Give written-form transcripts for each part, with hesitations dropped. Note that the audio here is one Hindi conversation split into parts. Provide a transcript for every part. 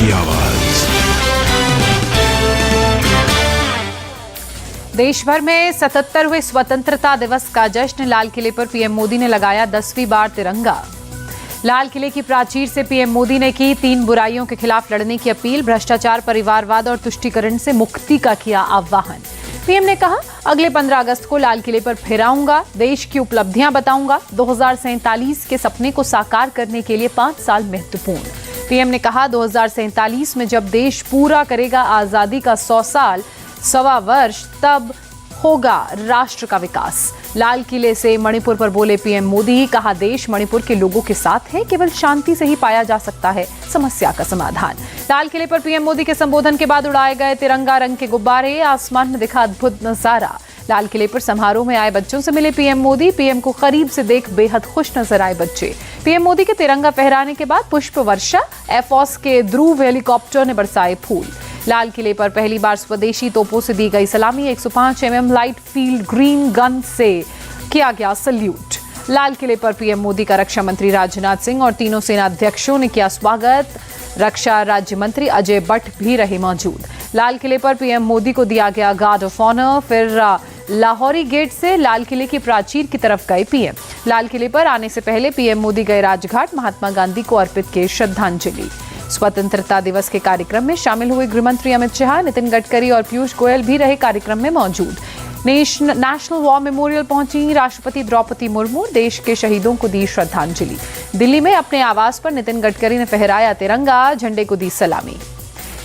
की आवाज। देश भर में 77वें स्वतंत्रता दिवस का जश्न। लाल किले पर पीएम मोदी ने लगाया 10वीं बार तिरंगा। लाल किले की प्राचीर से पीएम मोदी ने की 3 बुराइयों के खिलाफ लड़ने की अपील। भ्रष्टाचार, परिवारवाद और तुष्टीकरण से मुक्ति का किया आह्वान। पीएम ने कहा, अगले 15 अगस्त को लाल किले पर फिर आऊंगा, देश की उपलब्धियां बताऊंगा। 2047 के सपने को साकार करने के लिए 5 साल महत्वपूर्ण। पीएम ने कहा, 2047 में जब देश पूरा करेगा आजादी का 100 साल, 1.25 वर्ष, तब होगा राष्ट्र का विकास। लाल किले से मणिपुर पर बोले पीएम मोदी, कहा देश मणिपुर के लोगों के साथ है, केवल शांति से ही पाया जा सकता है समस्या का समाधान। लाल किले पर पीएम मोदी के संबोधन के बाद उड़ाए गए तिरंगा रंग के गुब्बारे, आसमान में दिखा अद्भुत नजारा। लाल किले पर समारोह में आए बच्चों से मिले पीएम मोदी। पीएम को करीब से देख बेहद खुश नजर आए बच्चे। पीएम मोदी के तिरंगा फहराने के बाद पुष्प वर्षा, एयरफोर्स के ध्रुव हेलीकॉप्टर ने बरसाए फूल। लाल किले पर पहली बार स्वदेशी तोपों से दी गई सलामी। 105 mm light field green gun से किया गया सल्यूट। लाल किले पर पीएम मोदी का रक्षा मंत्री राजनाथ सिंह और तीनों सेना अध्यक्षों ने किया स्वागत। रक्षा राज्य मंत्री अजय भट्ट भी रहे मौजूद। लाल किले पर पीएम मोदी को दिया गया गार्ड ऑफ ऑनर। फिर लाहौरी गेट से लाल किले की प्राचीर की तरफ गए पीएम। लाल किले पर आने से पहले पीएम मोदी गए राजघाट, महात्मा गांधी को अर्पित किए श्रद्धांजलि। स्वतंत्रता दिवस के कार्यक्रम में शामिल हुए गृहमंत्री अमित शाह, नितिन गडकरी और पीयूष गोयल भी रहे कार्यक्रम में मौजूद। नेशनल वॉर मेमोरियल पहुंची राष्ट्रपति द्रौपदी मुर्मू, देश के शहीदों को दी श्रद्धांजलि। दिल्ली में अपने आवास पर नितिन गडकरी ने फहराया तिरंगा, झंडे को दी सलामी।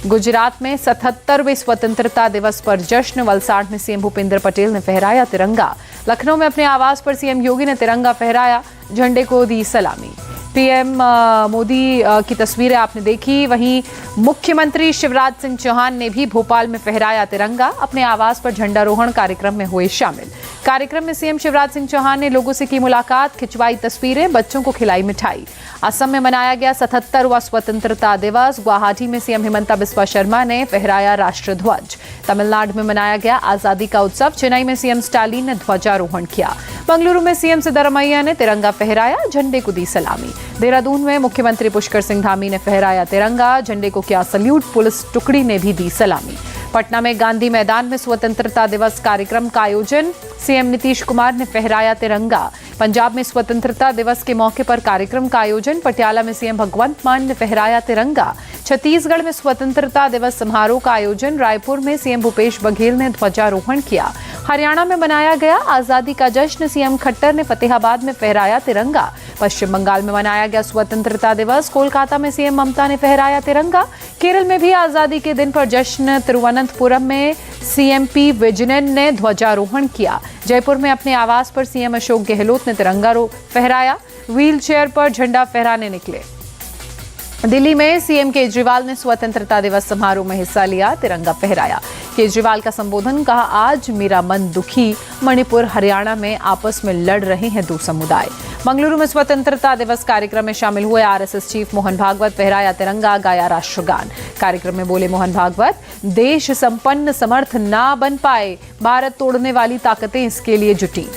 गुजरात में 77वें स्वतंत्रता दिवस पर जश्न। वलसाड़ में सीएम भूपेंद्र पटेल ने फहराया तिरंगा। लखनऊ में अपने आवास पर सीएम योगी ने तिरंगा फहराया, झंडे को दी सलामी। पीएम मोदी की तस्वीरें आपने देखी। वहीं मुख्यमंत्री शिवराज सिंह चौहान ने भी भोपाल में फहराया तिरंगा। अपने आवास पर झंडारोहण कार्यक्रम में हुए शामिल। कार्यक्रम में सीएम शिवराज सिंह चौहान ने लोगों से की मुलाकात, खिंचवाई तस्वीरें, बच्चों को खिलाई मिठाई। असम में मनाया गया 77वां स्वतंत्रता दिवस। गुवाहाटी में सीएम हिमंता बिस्वा शर्मा ने फहराया राष्ट्रध्वज। तमिलनाडु में मनाया गया आजादी का उत्सव। चेन्नई में सीएम स्टालिन ने ध्वजारोहण किया। बेंगलुरु में सीएम सिद्धरमैया ने तिरंगा फहराया, झंडे को दी सलामी। देहरादून में मुख्यमंत्री पुष्कर सिंह धामी ने फहराया तिरंगा, झंडे को किया सल्यूट। पुलिस टुकड़ी ने भी दी सलामी। पटना में गांधी मैदान में स्वतंत्रता दिवस कार्यक्रम का आयोजन। सीएम नीतीश कुमार ने फहराया तिरंगा। पंजाब में स्वतंत्रता दिवस के मौके पर कार्यक्रम का आयोजन। पटियाला में सीएम भगवंत मान ने फहराया तिरंगा। छत्तीसगढ़ में स्वतंत्रता दिवस समारोह का आयोजन। रायपुर में सीएम भूपेश बघेल ने ध्वजारोहण किया। हरियाणा में मनाया गया आजादी का जश्न। सीएम खट्टर ने फतेहाबाद में फहराया तिरंगा। पश्चिम बंगाल में मनाया गया स्वतंत्रता दिवस। कोलकाता में सीएम ममता ने फहराया तिरंगा। केरल में भी आजादी के दिन पर जश्न। तिरुवनंतपुरम में सीएम पी विजयन ने ध्वजारोहण किया। जयपुर में अपने आवास पर सीएम अशोक गहलोत ने तिरंगा फहराया। व्हील चेयर पर झंडा फहराने निकले। दिल्ली में सीएम केजरीवाल ने स्वतंत्रता दिवस समारोह में हिस्सा लिया, तिरंगा फहराया। केजरीवाल का संबोधन, कहा आज मेरा मन दुखी, मणिपुर हरियाणा में आपस में लड़ रहे हैं 2 समुदाय। बेंगलुरु में स्वतंत्रता दिवस कार्यक्रम में शामिल हुए आरएसएस चीफ मोहन भागवत, फहराया तिरंगा, गाया राष्ट्रगान। कार्यक्रम में बोले मोहन भागवत, देश संपन्न समर्थ ना बन पाए, भारत तोड़ने वाली ताकतें इसके लिए जुटी।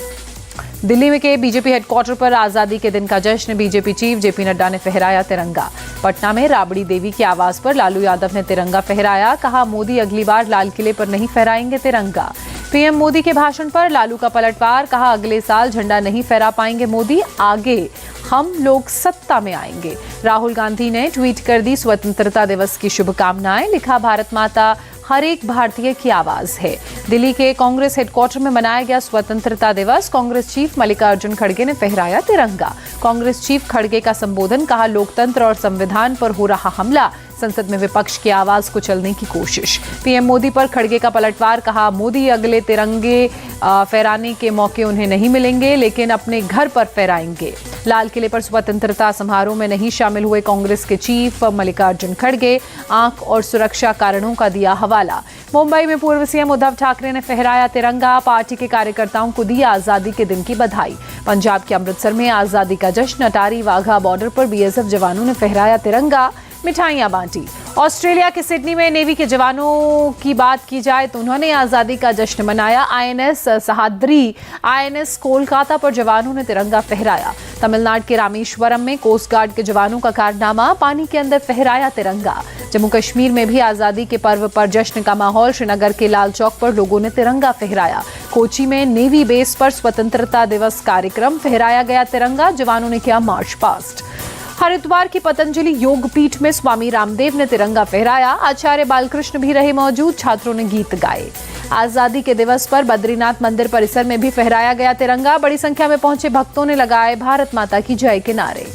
दिल्ली में के बीजेपी हेडक्वार्टर पर आजादी के दिन का जश्न। बीजेपी चीफ जेपी नड्डा ने फहराया तिरंगा। पटना में राबड़ी देवी के आवास पर लालू यादव ने तिरंगा फहराया। कहा मोदी अगली बार लाल किले पर नहीं फहराएंगे तिरंगा। पीएम मोदी के भाषण पर लालू का पलटवार। कहा अगले साल झंडा नहीं फहरा पाएंगे मोदी, आगे हम लोग सत्ता में आएंगे। राहुल गांधी ने ट्वीट कर दी स्वतंत्रता दिवस की शुभकामनाएं। लिखा भारत माता हर एक भारतीय की आवाज है। दिल्ली के कांग्रेस हेडक्वार्टर में मनाया गया स्वतंत्रता दिवस। कांग्रेस चीफ मल्लिकार्जुन खड़गे ने फहराया तिरंगा। कांग्रेस चीफ खड़गे का संबोधन, कहा लोकतंत्र और संविधान पर हो रहा हमला, संसद में विपक्ष की आवाज कुचलने की कोशिश। पीएम मोदी पर खड़गे का पलटवार। कहा मोदी अगले तिरंगे फहराने के मौके उन्हें नहीं मिलेंगे, लेकिन अपने घर पर फहराएंगे। लाल किले पर स्वतंत्रता समारोह में नहीं शामिल हुए कांग्रेस के चीफ मल्लिकार्जुन खड़गे। आंख और सुरक्षा कारणों का दिया हवाला। मुंबई में पूर्व सीएम उद्धव ठाकरे ने फहराया तिरंगा। पार्टी के कार्यकर्ताओं को दी आजादी के दिन की बधाई। पंजाब के अमृतसर में आजादी का जश्न। अटारी वाघा बॉर्डर पर बीएसएफ जवानों ने फहराया तिरंगा, मिठाइयां बांटी। ऑस्ट्रेलिया के सिडनी में नेवी के जवानों की बात की जाए तो उन्होंने आजादी का जश्न मनाया। आईएनएस सहाद्री, आईएनएस कोलकाता पर जवानों ने तिरंगा फहराया। तमिलनाडु के रामेश्वरम में कोस्ट गार्ड के जवानों का कारनामा, पानी के अंदर फहराया तिरंगा। जम्मू कश्मीर में भी आजादी के पर्व पर जश्न का माहौल। श्रीनगर के लाल चौक पर लोगों ने तिरंगा फहराया। कोची में नेवी बेस पर स्वतंत्रता दिवस कार्यक्रम, फहराया गया तिरंगा, जवानों ने किया मार्च पास्ट। हरिद्वार की पतंजलि योग पीठ में स्वामी रामदेव ने तिरंगा फहराया। आचार्य बालकृष्ण भी रहे मौजूद, छात्रों ने गीत गाए। आजादी के दिवस पर बद्रीनाथ मंदिर परिसर में भी फहराया गया तिरंगा। बड़ी संख्या में पहुंचे भक्तों ने लगाए भारत माता की जय के नारे।